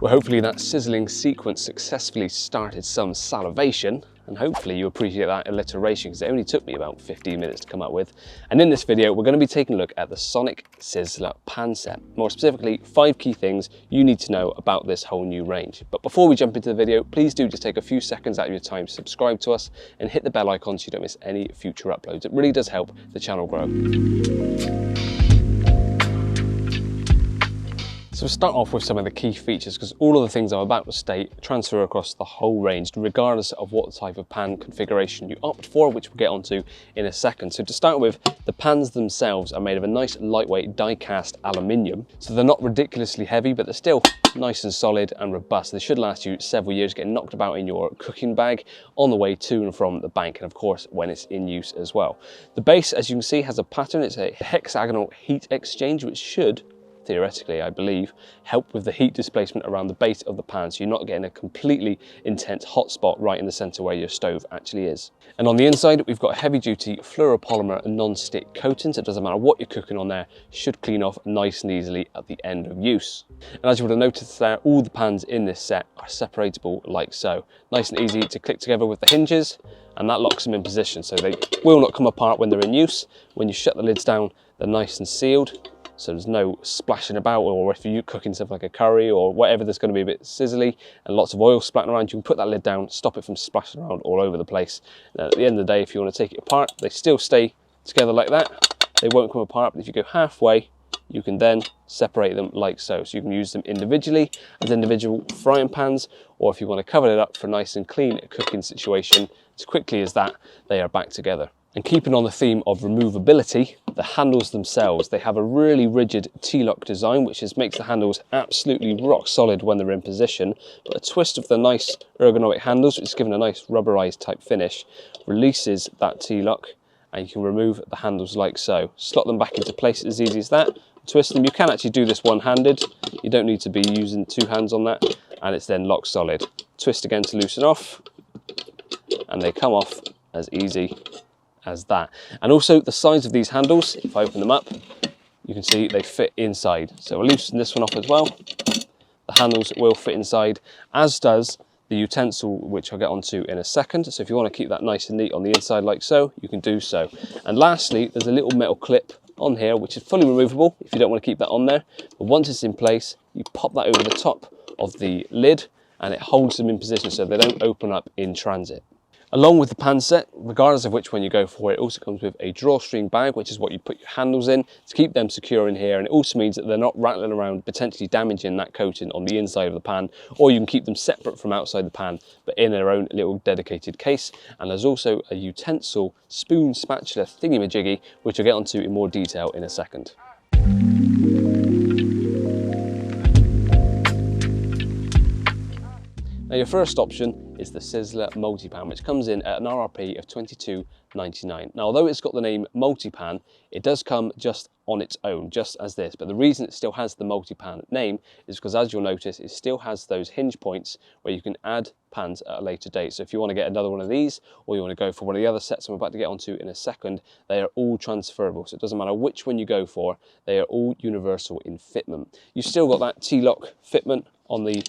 Well, hopefully that sizzling sequence successfully started some salivation, and hopefully you appreciate that alliteration because it only took me about 15 minutes to come up with. And in this video, we're going to be taking a look at the SONIK SIZZLA Pan Set. More specifically, 5 key things you need to know about this whole new range. But before we jump into the video, please do just take a few seconds out of your time to subscribe to us and hit the bell icon so you don't miss any future uploads. It really does help the channel grow. So we'll start off with some of the key features because all of the things I'm about to state transfer across the whole range regardless of what type of pan configuration you opt for, which we'll get onto in a second. So to start with, the pans themselves are made of a nice lightweight die-cast aluminium. So they're not ridiculously heavy, but they're still nice and solid and robust. They should last you several years, getting knocked about in your cooking bag on the way to and from the bank, and of course when it's in use as well. The base, as you can see, has a pattern. It's a hexagonal heat exchange, which should theoretically, I believe, help with the heat displacement around the base of the pan, so you're not getting a completely intense hot spot right in the center where your stove actually is. And on the inside, we've got a heavy-duty fluoropolymer non-stick coating, so it doesn't matter what you're cooking on there, should clean off nice and easily at the end of use. And as you would have noticed there, all the pans in this set are separatable like so. Nice and easy to click together with the hinges, and that locks them in position, so they will not come apart when they're in use. When you shut the lids down, they're nice and sealed, so there's no splashing about, or if you're cooking stuff like a curry or whatever that's going to be a bit sizzly and lots of oil splatting around, you can put that lid down, stop it from splashing around all over the place. And at the end of the day, if you want to take it apart, they still stay together like that. They won't come apart, but if you go halfway, you can then separate them like so. So you can use them individually as individual frying pans, or if you want to cover it up for a nice and clean cooking situation, as quickly as that, they are back together. And keeping on the theme of removability, the handles themselves, they have a really rigid T-lock design, which makes the handles absolutely rock solid when they're in position. But a twist of the nice ergonomic handles, which is given a nice rubberized type finish, releases that T-lock, and you can remove the handles like so. Slot them back into place as easy as that. Twist them. You can actually do this one-handed. You don't need to be using 2 hands on that, and it's then locked solid. Twist again to loosen off, and they come off as easy as that. And also the sides of these handles, if I open them up, you can see they fit inside. So we'll loosen this one off as well. The handles will fit inside, as does the utensil, which I'll get onto in a second. So if you want to keep that nice and neat on the inside like so, you can do so. And lastly, there's a little metal clip on here which is fully removable if you don't want to keep that on there. But once it's in place, you pop that over the top of the lid and it holds them in position so they don't open up in transit. Along with the pan set, regardless of which one you go for, it also comes with a drawstring bag, which is what you put your handles in to keep them secure in here. And it also means that they're not rattling around, potentially damaging that coating on the inside of the pan, or you can keep them separate from outside the pan, but in their own little dedicated case. And there's also a utensil spoon spatula thingy-majiggy, which I'll get onto in more detail in a second. Now your first option is the Sizzla Multi-Pan, which comes in at an RRP of $22.99. Now although it's got the name Multi-Pan, it does come just on its own, just as this. But the reason it still has the Multi-Pan name is because, as you'll notice, it still has those hinge points where you can add pans at a later date. So if you want to get another one of these, or you want to go for one of the other sets I'm about to get onto in a second, they are all transferable. So it doesn't matter which one you go for, they are all universal in fitment. You've still got that T-lock fitment on the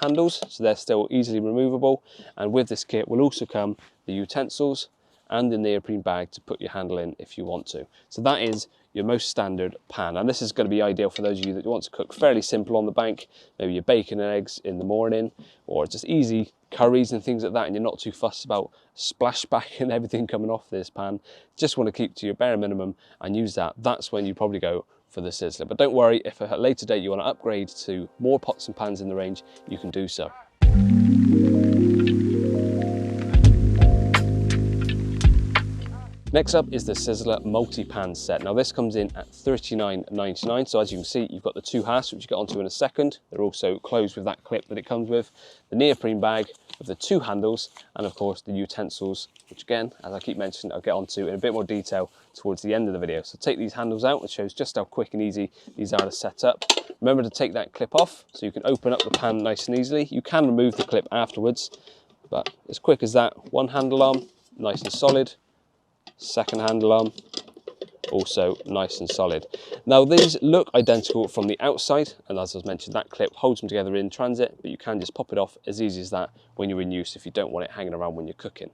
handles, so they're still easily removable. And with this kit will also come the utensils and the neoprene bag to put your handle in if you want to. So that is your most standard pan, and this is going to be ideal for those of you that want to cook fairly simple on the bank, maybe your bacon and eggs in the morning, or just easy curries and things like that, and you're not too fussed about splashback and everything coming off this pan. Just want to keep to your bare minimum and use that. That's when you probably go for the Sizzla. But don't worry, if at a later date you want to upgrade to more pots and pans in the range, you can do so. Next up is the Sizzla Multi-Pan Set. Now this comes in at $39.99. So as you can see, you've got the 2 halves, which you get onto in a second. They're also closed with that clip that it comes with. The neoprene bag with the 2 handles, and of course the utensils, which again, as I keep mentioning, I'll get onto in a bit more detail towards the end of the video. So take these handles out, it shows just how quick and easy these are to set up. Remember to take that clip off so you can open up the pan nice and easily. You can remove the clip afterwards, but as quick as that, 1 handle arm, nice and solid. Second handle arm, also nice and solid. Now these look identical from the outside, and as I mentioned, that clip holds them together in transit, but you can just pop it off as easy as that when you're in use if you don't want it hanging around when you're cooking.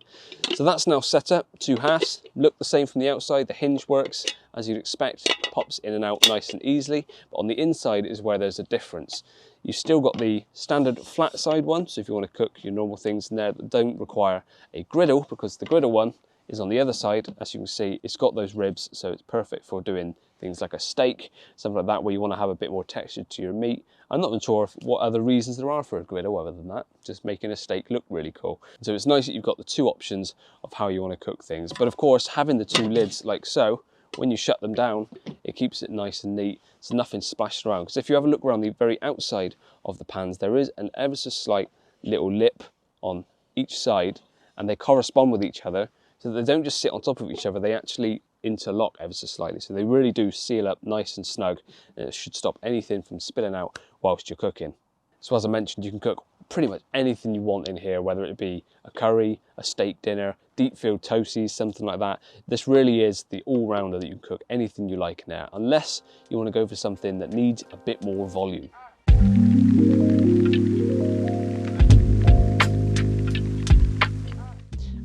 So that's now set up, 2 halves, look the same from the outside, the hinge works as you'd expect, pops in and out nice and easily, but on the inside is where there's a difference. You've still got the standard flat side one, so if you want to cook your normal things in there that don't require a griddle, because the griddle one is on the other side. As you can see, it's got those ribs, so it's perfect for doing things like a steak, something like that, where you want to have a bit more texture to your meat. I'm not even sure what other reasons there are for a griddle other than that, just making a steak look really cool. So it's nice that you've got the 2 options of how you want to cook things. But of course, having the 2 lids like so, when you shut them down, it keeps it nice and neat, so nothing splashed around. Because if you have a look around the very outside of the pans, there is an ever so slight little lip on each side, and they correspond with each other, so they don't just sit on top of each other, they actually interlock ever so slightly. So they really do seal up nice and snug, and it should stop anything from spilling out whilst you're cooking. So as I mentioned, you can cook pretty much anything you want in here, whether it be a curry, a steak dinner, deep filled toasties, something like that. This really is the all-rounder that you can cook anything you like in there, unless you want to go for something that needs a bit more volume.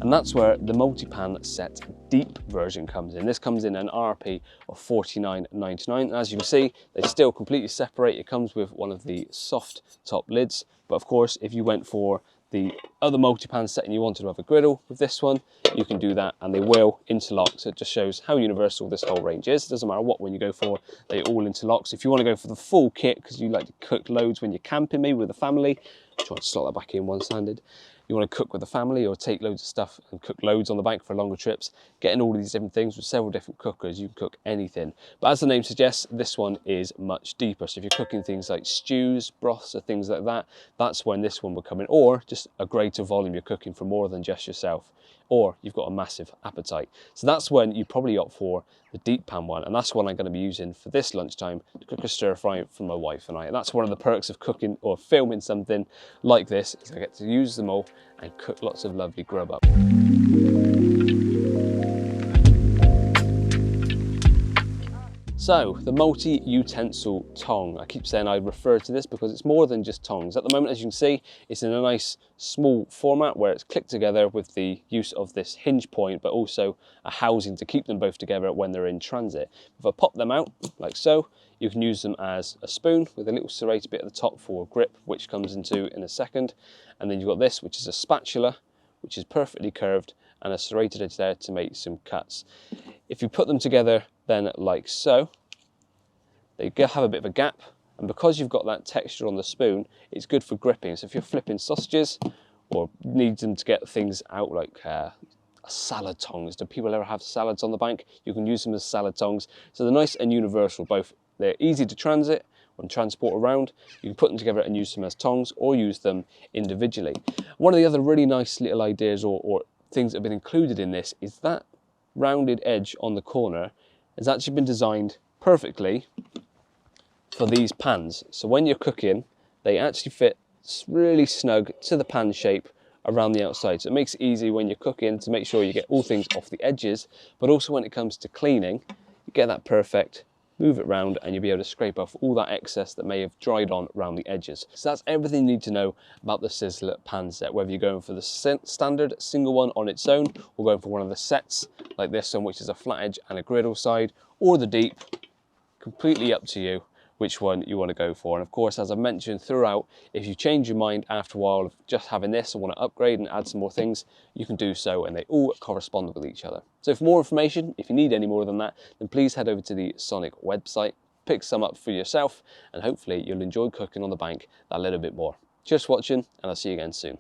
And that's where the Multipan Set Deep version comes in. This comes in an RRP of $49.99. As you can see, they still completely separate. It comes with one of the soft top lids. But of course, if you went for the other Multipan set and you wanted to have a griddle with this one, you can do that, and they will interlock. So it just shows how universal this whole range is. It doesn't matter what one you go for, they all interlock. So if you want to go for the full kit, because you like to cook loads when you're camping, maybe with a family, try and slot that back in one-handed. You want to cook with a family or take loads of stuff and cook loads on the bank for longer trips, getting all of these different things with several different cookers, you can cook anything. But as the name suggests, this one is much deeper. So if you're cooking things like stews, broths, or things like that, that's when this one would come in. Or just a greater volume, you're cooking for more than just yourself. Or you've got a massive appetite. So that's when you probably opt for the deep pan one, and that's one I'm going to be using for this lunchtime to cook a stir fry for my wife and I. And that's one of the perks of cooking or filming something like this, is I get to use them all and cook lots of lovely grub up. So, the multi-utensil tong. I keep saying I refer to this because it's more than just tongs. At the moment, as you can see, it's in a nice small format where it's clicked together with the use of this hinge point, but also a housing to keep them both together when they're in transit. If I pop them out, like so, you can use them as a spoon with a little serrated bit at the top for grip, which comes into in a second. And then you've got this, which is a spatula, which is perfectly curved, and a serrated edge there to make some cuts. If you put them together then like so, they have a bit of a gap, and because you've got that texture on the spoon, it's good for gripping. So if you're flipping sausages or need them to get things out like salad tongs, do people ever have salads on the bank? You can use them as salad tongs. So they're nice and universal, both they're easy to transit and transport around. You can put them together and use them as tongs or use them individually. One of the other really nice little ideas or things that have been included in this is that rounded edge on the corner has actually been designed perfectly for these pans. So when you're cooking, they actually fit really snug to the pan shape around the outside. So it makes it easy when you're cooking to make sure you get all things off the edges, but also when it comes to cleaning, you get that perfect, move it round, and you'll be able to scrape off all that excess that may have dried on around the edges. So that's everything you need to know about the Sizzla pan set, whether you're going for the standard single one on its own, or going for one of the sets like this one, which is a flat edge and a griddle side, or the deep. Completely up to you which one you want to go for. And of course, as I mentioned throughout, if you change your mind after a while of just having this and want to upgrade and add some more things, you can do so, and they all correspond with each other. So for more information, if you need any more than that, then please head over to the SONIK website, pick some up for yourself, and hopefully you'll enjoy cooking on the bank that little bit more. Just watching, and I'll see you again soon.